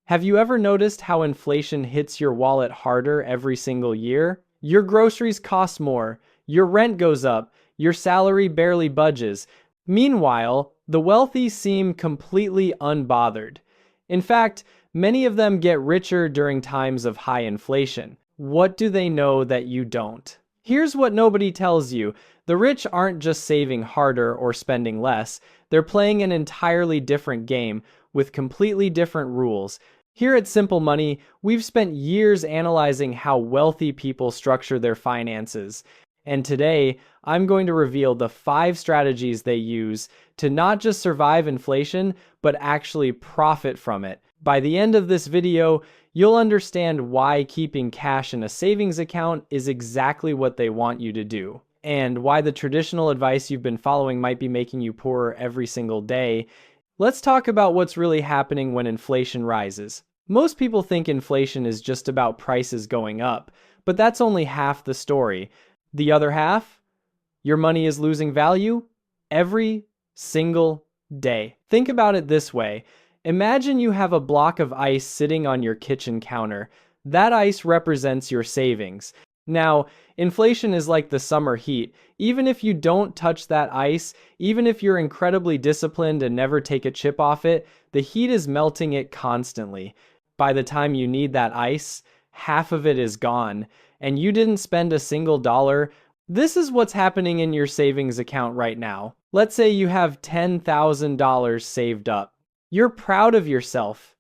Have you ever noticed how inflation hits your wallet harder every single year? Your groceries cost more, your rent goes up, your salary barely budges. Meanwhile, the wealthy seem completely unbothered. In fact, many of them get richer during times of high inflation. What do they know that you don't? Here's what nobody tells you. The rich aren't just saving harder or spending less, they're playing an entirely different game with completely different rules. Here at Simple Money, we've spent years analyzing how wealthy people structure their finances. And today, I'm going to reveal the 5 strategies they use to not just survive inflation, but actually profit from it. By the end of this video, you'll understand why keeping cash in a savings account is exactly what they want you to do, and why the traditional advice you've been following might be making you poorer every single day. Let's talk about what's really happening when inflation rises. Most people think inflation is just about prices going up, but that's only half the story. The other half? Your money is losing value every single day. Think about it this way. Imagine you have a block of ice sitting on your kitchen counter. That ice represents your savings. Now, inflation is like the summer heat. Even if you don't touch that ice, even if you're incredibly disciplined and never take a chip off it, the heat is melting it constantly. By the time you need that ice, half of it is gone, and you didn't spend a single dollar. This is what's happening in your savings account right now. Let's say you have $10,000 saved up. You're proud of yourself.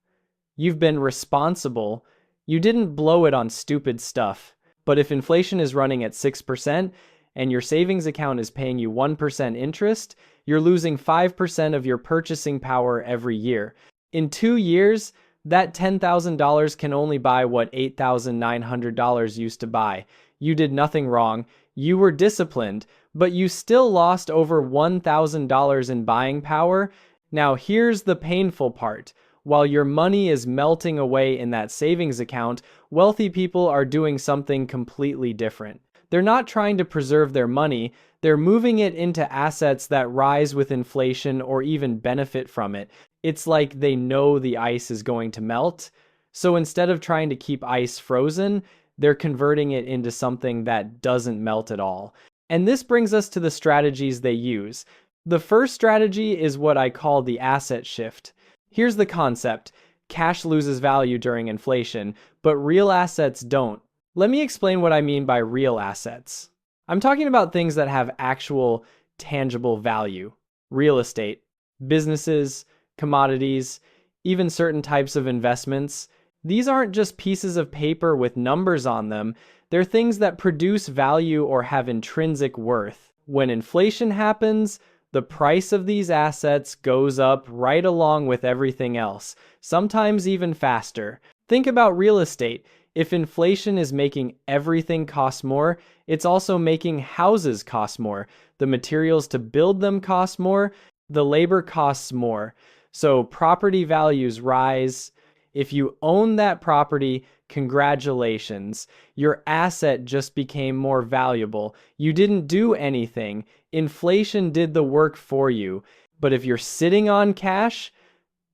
You've been responsible. You didn't blow it on stupid stuff. But if inflation is running at 6% and your savings account is paying you 1% interest, you're losing 5% of your purchasing power every year. In 2 years, that $10,000 can only buy what $8,900 used to buy. You did nothing wrong. You were disciplined, but you still lost over $1,000 in buying power. Now here's the painful part. While your money is melting away in that savings account, wealthy people are doing something completely different. They're not trying to preserve their money, they're moving it into assets that rise with inflation or even benefit from it. It's like they know the ice is going to melt, so instead of trying to keep ice frozen, they're converting it into something that doesn't melt at all. And this brings us to the strategies they use. The first strategy is what I call the asset shift. Here's the concept. Cash loses value during inflation, but real assets don't. Let me explain what I mean by real assets. I'm talking about things that have actual, tangible value. Real estate, businesses, commodities, even certain types of investments. These aren't just pieces of paper with numbers on them. They're things that produce value or have intrinsic worth. When inflation happens, the price of these assets goes up right along with everything else, sometimes even faster. Think about real estate. If inflation is making everything cost more, it's also making houses cost more. The materials to build them cost more, the labor costs more. So property values rise. If you own that property, congratulations. Your asset just became more valuable. You didn't do anything. Inflation did the work for you. But if you're sitting on cash,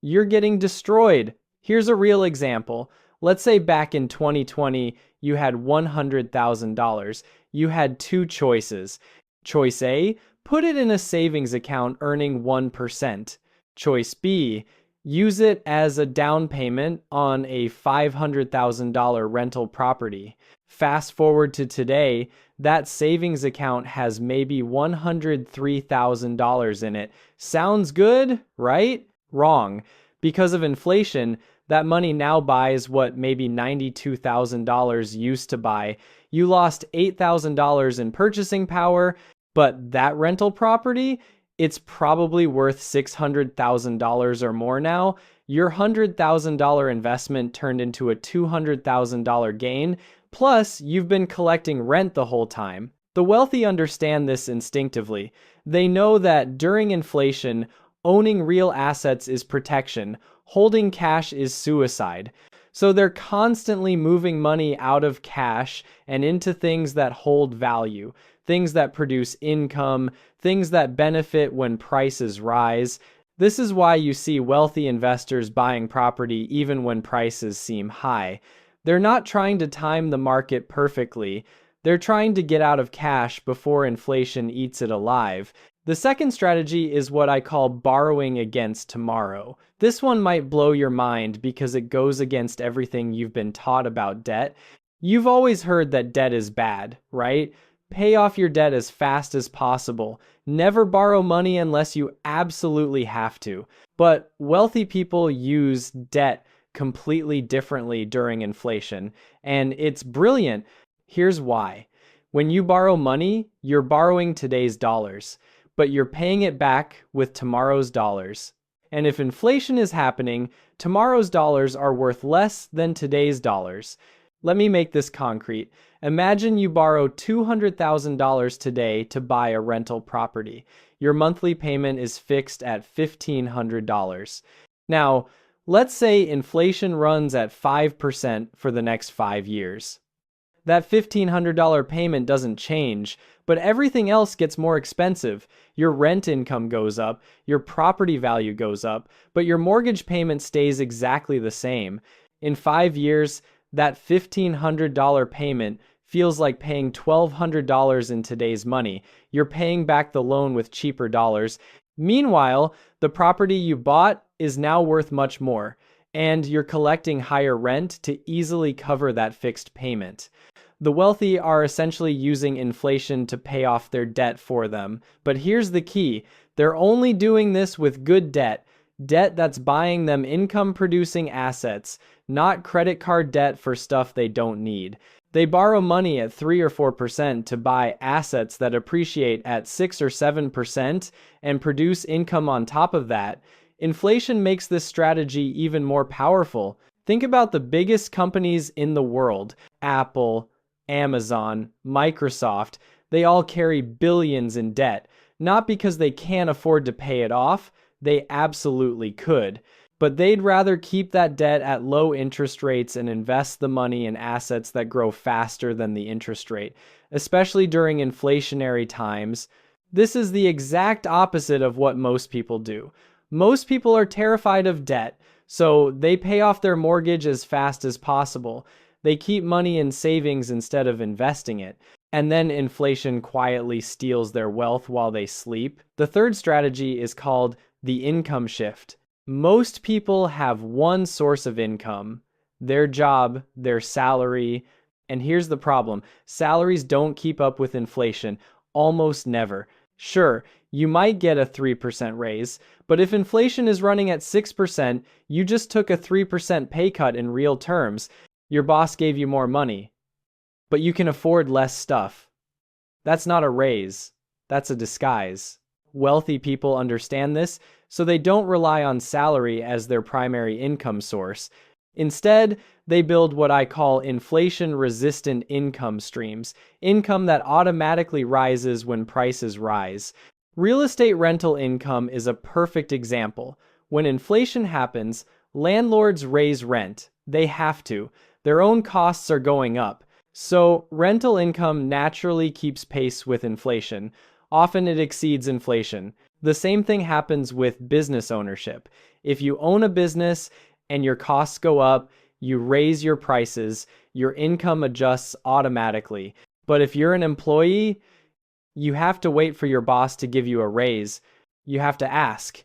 you're getting destroyed. Here's a real example. Let's say back in 2020, you had $100,000. You had 2 choices. Choice A, put it in a savings account earning 1%. Choice B, use it as a down payment on a $500,000 rental property. Fast forward to today, that savings account has maybe $103,000 in it. Sounds good, right? Wrong. Because of inflation, that money now buys what maybe $92,000 used to buy. You lost $8,000 in purchasing power, but that rental property, it's probably worth $600,000 or more now. Your $100,000 investment turned into a $200,000 gain, plus you've been collecting rent the whole time. The wealthy understand this instinctively. They know that during inflation, owning real assets is protection. Holding cash is suicide. So they're constantly moving money out of cash and into things that hold value, things that produce income, things that benefit when prices rise. This is why you see wealthy investors buying property even when prices seem high. They're not trying to time the market perfectly. They're trying to get out of cash before inflation eats it alive. The second strategy is what I call borrowing against tomorrow. This one might blow your mind because it goes against everything you've been taught about debt. You've always heard that debt is bad, right? Pay off your debt as fast as possible. Never borrow money unless you absolutely have to. But wealthy people use debt completely differently during inflation, and it's brilliant. Here's why. When you borrow money, you're borrowing today's dollars, but you're paying it back with tomorrow's dollars. And if inflation is happening, tomorrow's dollars are worth less than today's dollars. Let me make this concrete. Imagine you borrow $200,000 today to buy a rental property. Your monthly payment is fixed at $1,500. Now, let's say inflation runs at 5% for the next 5 years. That $1,500 payment doesn't change, but everything else gets more expensive. Your rent income goes up, your property value goes up, but your mortgage payment stays exactly the same. In 5 years, that $1,500 payment feels like paying $1,200 in today's money. You're paying back the loan with cheaper dollars. Meanwhile, the property you bought is now worth much more, and you're collecting higher rent to easily cover that fixed payment. The wealthy are essentially using inflation to pay off their debt for them. But here's the key. They're only doing this with good debt. Debt that's buying them income-producing assets, not credit card debt for stuff they don't need. They borrow money at 3 or 4% to buy assets that appreciate at 6 or 7% and produce income on top of that. Inflation makes this strategy even more powerful. Think about the biggest companies in the world: Apple, Amazon, Microsoft. They all carry billions in debt, not because they can't afford to pay it off. They absolutely could. But they'd rather keep that debt at low interest rates and invest the money in assets that grow faster than the interest rate, especially during inflationary times. This is the exact opposite of what most people do. Most people are terrified of debt, so they pay off their mortgage as fast as possible. They keep money in savings instead of investing it. And then inflation quietly steals their wealth while they sleep. The third strategy is called the income shift. Most people have one source of income: their job, their salary. And here's the problem: salaries don't keep up with inflation, almost never. Sure, you might get a 3% raise, but if inflation is running at 6%, you just took a 3% pay cut in real terms. Your boss gave you more money, but you can afford less stuff. That's not a raise, that's a disguise. Wealthy people understand this, so they don't rely on salary as their primary income source. Instead, they build what I call inflation-resistant income streams, income that automatically rises when prices rise. Real estate rental income is a perfect example. When inflation happens, landlords raise rent. They have to. Their own costs are going up. So, rental income naturally keeps pace with inflation. Often it exceeds inflation. The same thing happens with business ownership. If you own a business and your costs go up, you raise your prices, your income adjusts automatically. But if you're an employee, you have to wait for your boss to give you a raise. You have to ask.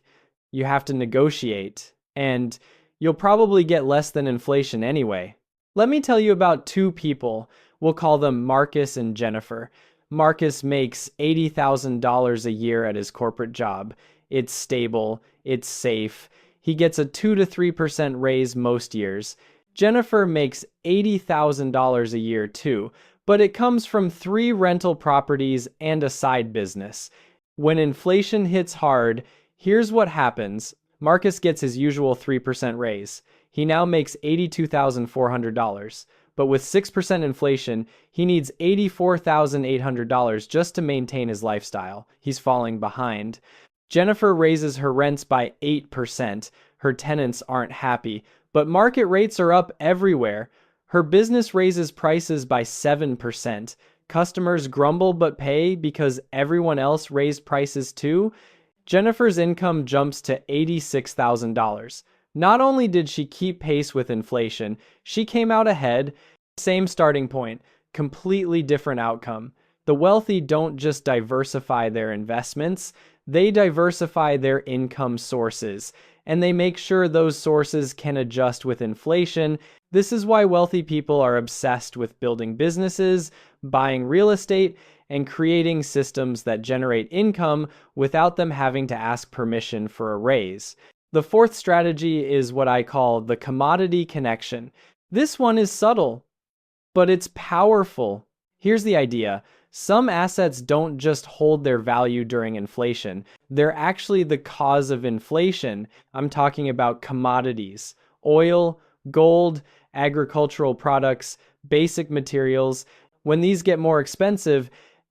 You have to negotiate. And you'll probably get less than inflation anyway. Let me tell you about two people. We'll call them Marcus and Jennifer. Marcus makes $80,000 a year at his corporate job. It's stable, it's safe. He gets a 2 to 3% raise most years. Jennifer makes $80,000 a year too, but it comes from 3 rental properties and a side business. When inflation hits hard, here's what happens. Marcus gets his usual 3% raise. He now makes $82,400. But with 6% inflation, he needs $84,800 just to maintain his lifestyle. He's falling behind. Jennifer raises her rents by 8%. Her tenants aren't happy, but market rates are up everywhere. Her business raises prices by 7%. Customers grumble but pay because everyone else raised prices too. Jennifer's income jumps to $86,000. Not only did she keep pace with inflation, she came out ahead. Same starting point, completely different outcome. The wealthy don't just diversify their investments, they diversify their income sources, and they make sure those sources can adjust with inflation. This is why wealthy people are obsessed with building businesses, buying real estate, and creating systems that generate income without them having to ask permission for a raise. The fourth strategy is what I call the commodity connection. This one is subtle, but it's powerful. Here's the idea. Some assets don't just hold their value during inflation. They're actually the cause of inflation. I'm talking about commodities, oil, gold, agricultural products, basic materials. When these get more expensive,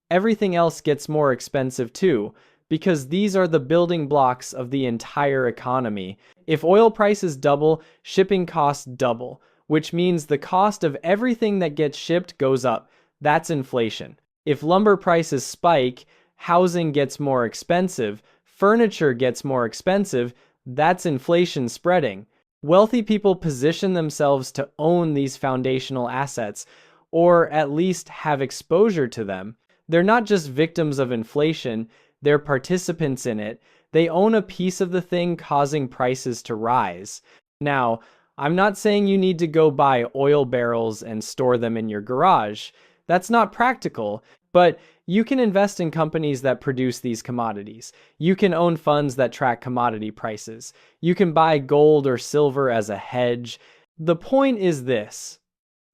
everything else gets more expensive too, because these are the building blocks of the entire economy. If oil prices double, shipping costs double, which means the cost of everything that gets shipped goes up. That's inflation. If lumber prices spike, housing gets more expensive, furniture gets more expensive, that's inflation spreading. Wealthy people position themselves to own these foundational assets, or at least have exposure to them. They're not just victims of inflation, they're participants in it. They own a piece of the thing causing prices to rise. Now, I'm not saying you need to go buy oil barrels and store them in your garage. That's not practical, but you can invest in companies that produce these commodities. You can own funds that track commodity prices. You can buy gold or silver as a hedge. The point is this: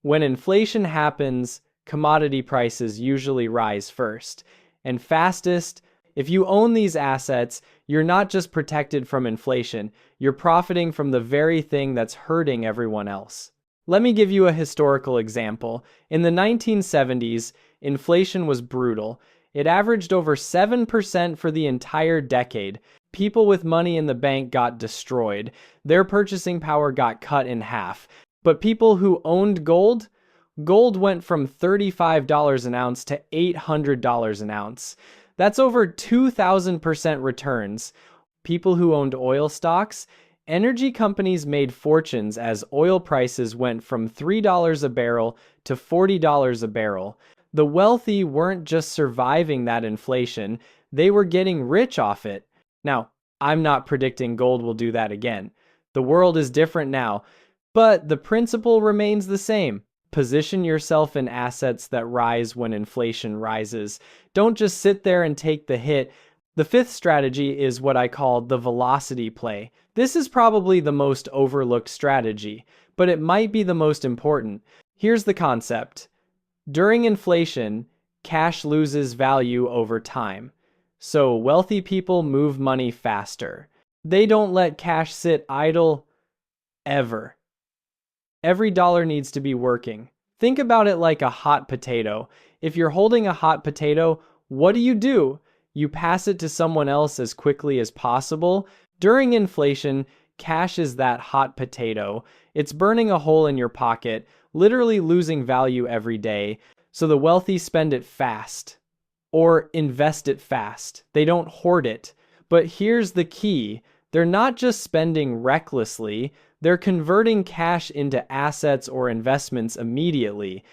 when inflation happens, commodity prices usually rise first and fastest. If you own these assets, you're not just protected from inflation, you're profiting from the very thing that's hurting everyone else. Let me give you a historical example. In the 1970s, inflation was brutal. It averaged over 7% for the entire decade. People with money in the bank got destroyed. Their purchasing power got cut in half. But people who owned gold went from $35 an ounce to $800 an ounce. That's over 2,000% returns. People who owned oil stocks, energy companies made fortunes as oil prices went from $3 a barrel to $40 a barrel. The wealthy weren't just surviving that inflation, they were getting rich off it. Now, I'm not predicting gold will do that again. The world is different now, but the principle remains the same. Position yourself in assets that rise when inflation rises. Don't just sit there and take the hit. The fifth strategy is what I call the velocity play. This is probably the most overlooked strategy, but it might be the most important. Here's the concept. During inflation, cash loses value over time. So wealthy people move money faster. They don't let cash sit idle ever. Every dollar needs to be working. Think about it like a hot potato. If you're holding a hot potato, what do? You pass it to someone else as quickly as possible. During inflation, cash is that hot potato. It's burning a hole in your pocket, literally losing value every day. So the wealthy spend it fast or invest it fast. They don't hoard it. But here's the key. They're not just spending recklessly, they're converting cash into assets or investments immediately.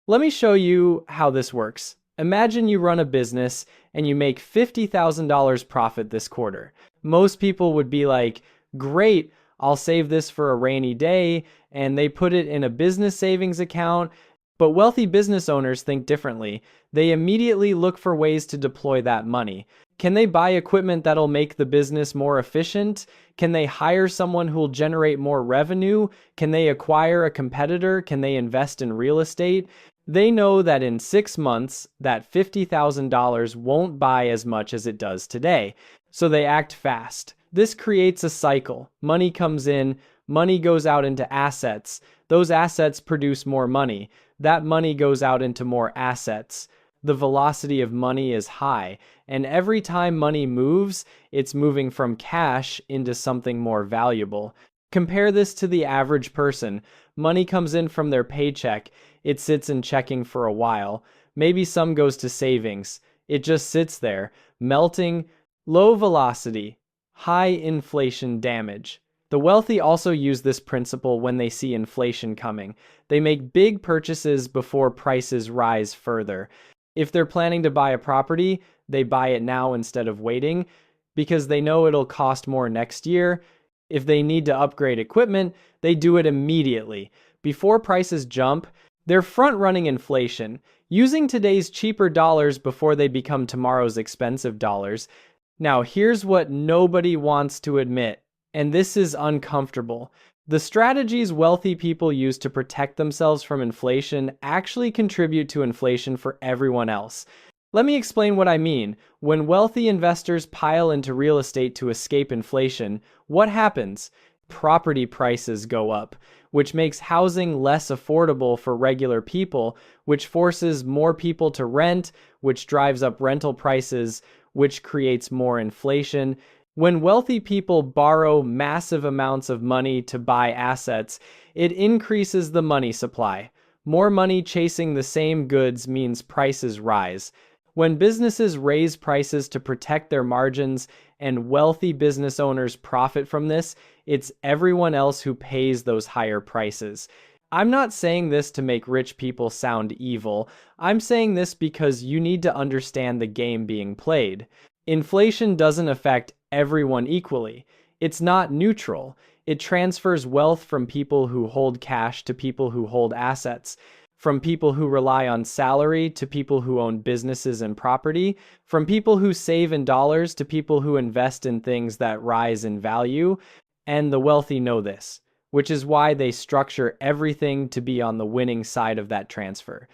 Let me show you how this works. Imagine you run a business and you make $50,000 profit this quarter. Most people would be like, great, I'll save this for a rainy day, and they put it in a business savings account. But wealthy business owners think differently. They immediately look for ways to deploy that money. Can they buy equipment that'll make the business more efficient? Can they hire someone who'll generate more revenue? Can they acquire a competitor? Can they invest in real estate? They know that in 6 months, that $50,000 won't buy as much as it does today. So they act fast. This creates a cycle. Money comes in, money goes out into assets. Those assets produce more money. That money goes out into more assets. The velocity of money is high, and every time money moves, it's moving from cash into something more valuable. Compare this to the average person. Money comes in from their paycheck. It sits in checking for a while. Maybe some goes to savings. It just sits there, melting, Low velocity, high inflation damage. The wealthy also use this principle when they see inflation coming. They make big purchases before prices rise further. If they're planning to buy a property, they buy it now instead of waiting because they know it'll cost more next year. If they need to upgrade equipment, they do it immediately. Before prices jump, they're front-running inflation, using today's cheaper dollars before they become tomorrow's expensive dollars. Now, here's what nobody wants to admit, and this is uncomfortable. The strategies wealthy people use to protect themselves from inflation actually contribute to inflation for everyone else. Let me explain what I mean. When wealthy investors pile into real estate to escape inflation, what happens? Property prices go up, which makes housing less affordable for regular people, which forces more people to rent, which drives up rental prices, which creates more inflation. When wealthy people borrow massive amounts of money to buy assets, it increases the money supply. More money chasing the same goods means prices rise. When businesses raise prices to protect their margins and wealthy business owners profit from this, it's everyone else who pays those higher prices. I'm not saying this to make rich people sound evil. I'm saying this because you need to understand the game being played. Inflation doesn't affect everyone equally. It's not neutral. It transfers wealth from people who hold cash to people who hold assets, from people who rely on salary to people who own businesses and property, from people who save in dollars to people who invest in things that rise in value. And the wealthy know this, which is why they structure everything to be on the winning side of that transfer.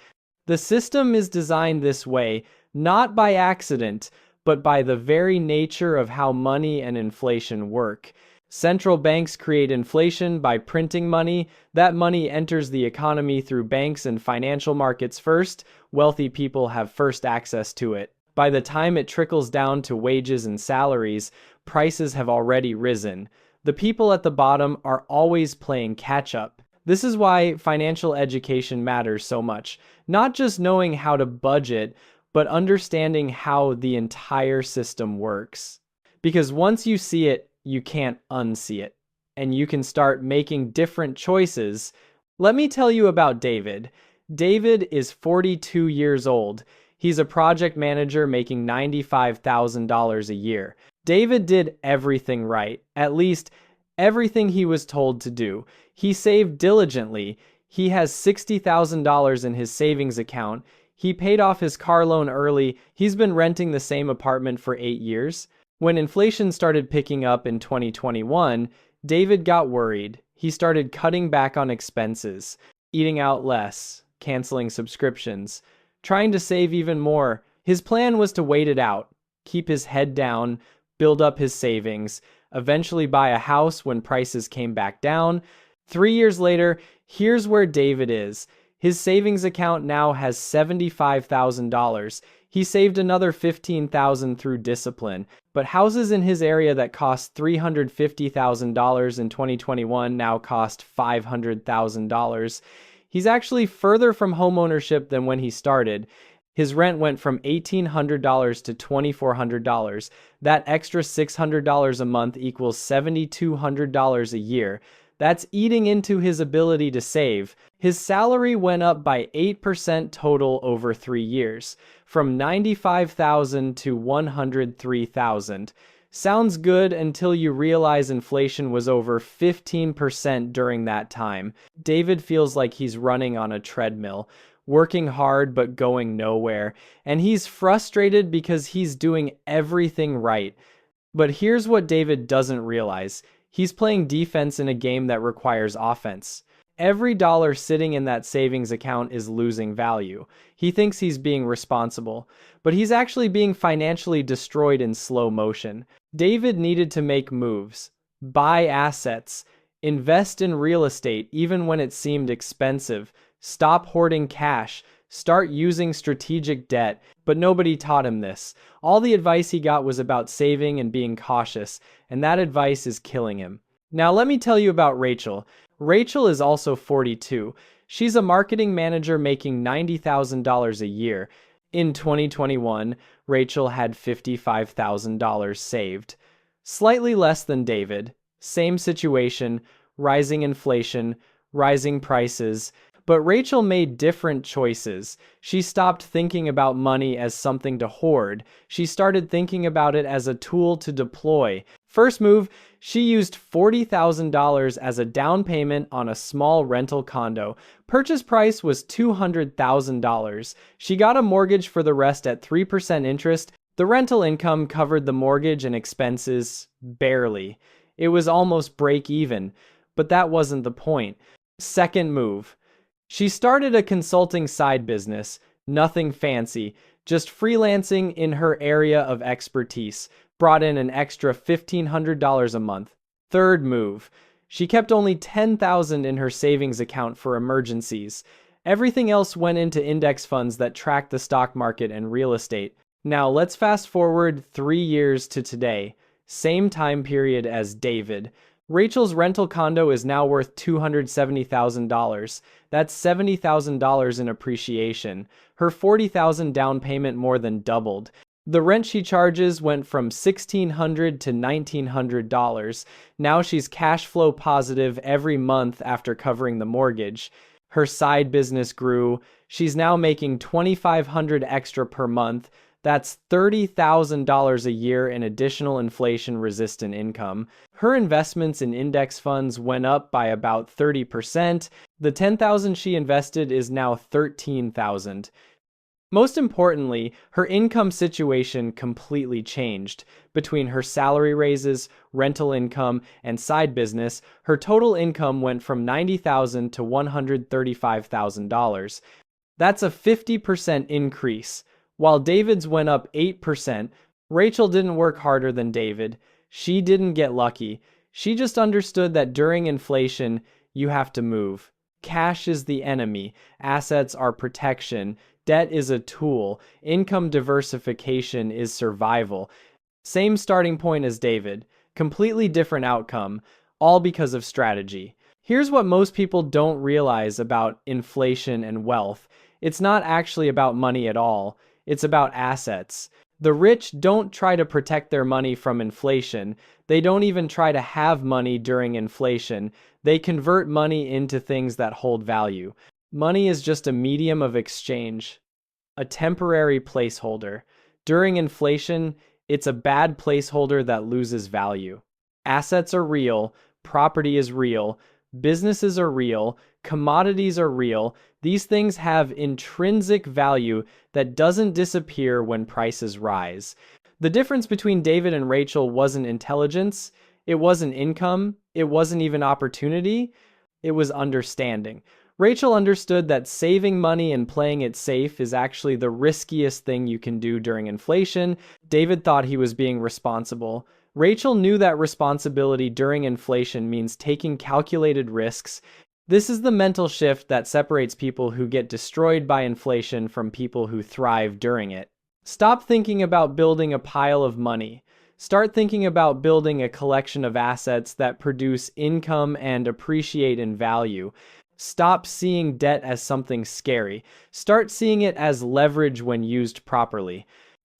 The system is designed this way, not by accident, but by the very nature of how money and inflation work. Central banks create inflation by printing money. That money enters the economy through banks and financial markets first. Wealthy people have first access to it. By the time it trickles down to wages and salaries, prices have already risen. The people at the bottom are always playing catch-up. This is why financial education matters so much. Not just knowing how to budget, but understanding how the entire system works. Because once you see it, you can't unsee it, and you can start making different choices. Let me tell you about David. David is 42 years old. He's a project manager making $95,000 a year. David did everything right, at least everything he was told to do. He saved diligently. He has $60,000 in his savings account. He paid off his car loan early. He's been renting the same apartment for 8 years. When inflation started picking up in 2021, David got worried. He started cutting back on expenses, eating out less, canceling subscriptions, trying to save even more. His plan was to wait it out, keep his head down, build up his savings, eventually buy a house when prices came back down. 3 years later, here's where David is. His savings account now has $75,000. He saved another $15,000 through discipline, but houses in his area that cost $350,000 in 2021 now cost $500,000. He's actually further from homeownership than when he started. His rent went from $1,800 to $2,400. That extra $600 a month equals $7,200 a year. That's eating into his ability to save. His salary went up by 8% total over 3 years, from $95,000 to $103,000. Sounds good until you realize inflation was over 15% during that time. David feels like he's running on a treadmill, working hard but going nowhere, and he's frustrated because he's doing everything right. But here's what David doesn't realize. He's playing defense in a game that requires offense. Every dollar sitting in that savings account is losing value. He thinks he's being responsible, but he's actually being financially destroyed in slow motion. David needed to make moves, buy assets, invest in real estate even when it seemed expensive, stop hoarding cash, start using strategic debt, but nobody taught him this. All the advice he got was about saving and being cautious, and that advice is killing him. Now let me tell you about Rachel. Rachel is also 42. She's a marketing manager making $90,000 a year. In 2021, Rachel had $55,000 saved, slightly less than David. Same situation, rising inflation, rising prices. But Rachel made different choices. She stopped thinking about money as something to hoard. She started thinking about it as a tool to deploy. First move, she used $40,000 as a down payment on a small rental condo. Purchase price was $200,000. She got a mortgage for the rest at 3% interest. The rental income covered the mortgage and expenses barely. It was almost break even, but that wasn't the point. Second move. She started a consulting side business, nothing fancy, just freelancing in her area of expertise, brought in an extra $1,500 a month. Third move. She kept only $10,000 in her savings account for emergencies. Everything else went into index funds that track the stock market and real estate. Now let's fast forward 3 years to today, same time period as David. Rachel's rental condo is now worth $270,000. That's $70,000 in appreciation. Her $40,000 down payment more than doubled. The rent she charges went from $1,600 to $1,900. Now she's cash flow positive every month after covering the mortgage. Her side business grew. She's now making $2,500 extra per month. That's $30,000 a year in additional inflation-resistant income. Her investments in index funds went up by about 30%. The $10,000 she invested is now $13,000. Most importantly, her income situation completely changed. Between her salary raises, rental income, and side business, her total income went from $90,000 to $135,000. That's a 50% increase. While David's went up 8%, Rachel didn't work harder than David. She didn't get lucky. She just understood that during inflation, you have to move. Cash is the enemy. Assets are protection. Debt is a tool. Income diversification is survival. Same starting point as David. Completely different outcome, all because of strategy. Here's what most people don't realize about inflation and wealth. It's not actually about money at all. It's about assets. The rich don't try to protect their money from inflation. They don't even try to have money during inflation. They convert money into things that hold value. Money is just a medium of exchange, a temporary placeholder. During inflation, it's a bad placeholder that loses value. Assets are real, property is real, businesses are real, commodities are real. These things have intrinsic value that doesn't disappear when prices rise. The difference between David and Rachel wasn't intelligence, it wasn't income, it wasn't even opportunity, it was understanding. Rachel understood that saving money and playing it safe is actually the riskiest thing you can do during inflation. David thought he was being responsible. Rachel knew that responsibility during inflation means taking calculated risks. This is the mental shift that separates people who get destroyed by inflation from people who thrive during it. Stop thinking about building a pile of money. Start thinking about building a collection of assets that produce income and appreciate in value. Stop seeing debt as something scary. Start seeing it as leverage when used properly.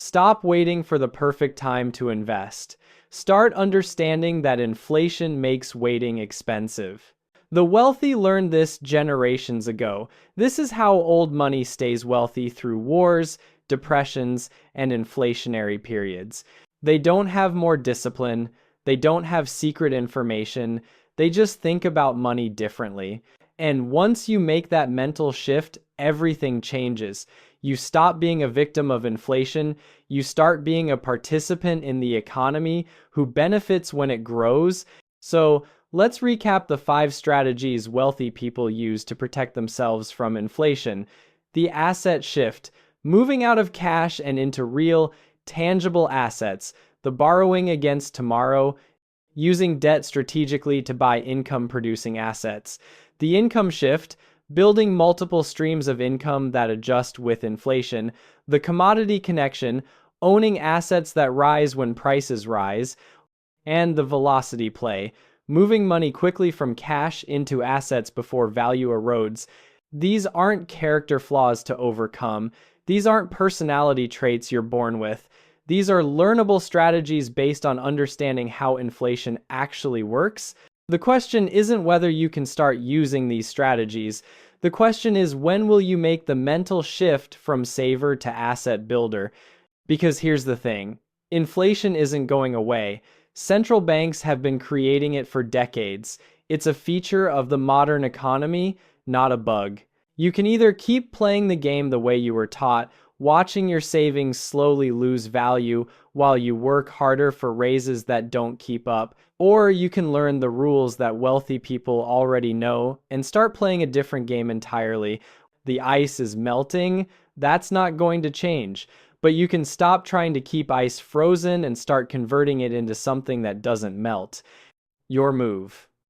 Stop waiting for the perfect time to invest. Start understanding that inflation makes waiting expensive. The wealthy learned this generations ago. This is how old money stays wealthy through wars, depressions, and inflationary periods. They don't have more discipline. They don't have secret information. They just think about money differently. And once you make that mental shift, everything changes. You stop being a victim of inflation. You start being a participant in the economy who benefits when it grows. So let's recap the 5 strategies wealthy people use to protect themselves from inflation. The asset shift, moving out of cash and into real, tangible assets. The borrowing against tomorrow, using debt strategically to buy income-producing assets. The income shift, building multiple streams of income that adjust with inflation. The commodity connection, owning assets that rise when prices rise. And the velocity play, moving money quickly from cash into assets before value erodes. These aren't character flaws to overcome. These aren't personality traits you're born with. These are learnable strategies based on understanding how inflation actually works. The question isn't whether you can start using these strategies. The question is, when will you make the mental shift from saver to asset builder? Because here's the thing, inflation isn't going away. Central banks have been creating it for decades. It's a feature of the modern economy, not a bug. You can either keep playing the game the way you were taught, watching your savings slowly lose value while you work harder for raises that don't keep up, or you can learn the rules that wealthy people already know and start playing a different game entirely. The ice is melting, that's not going to change, but you can stop trying to keep ice frozen and start converting it into something that doesn't melt. Your move.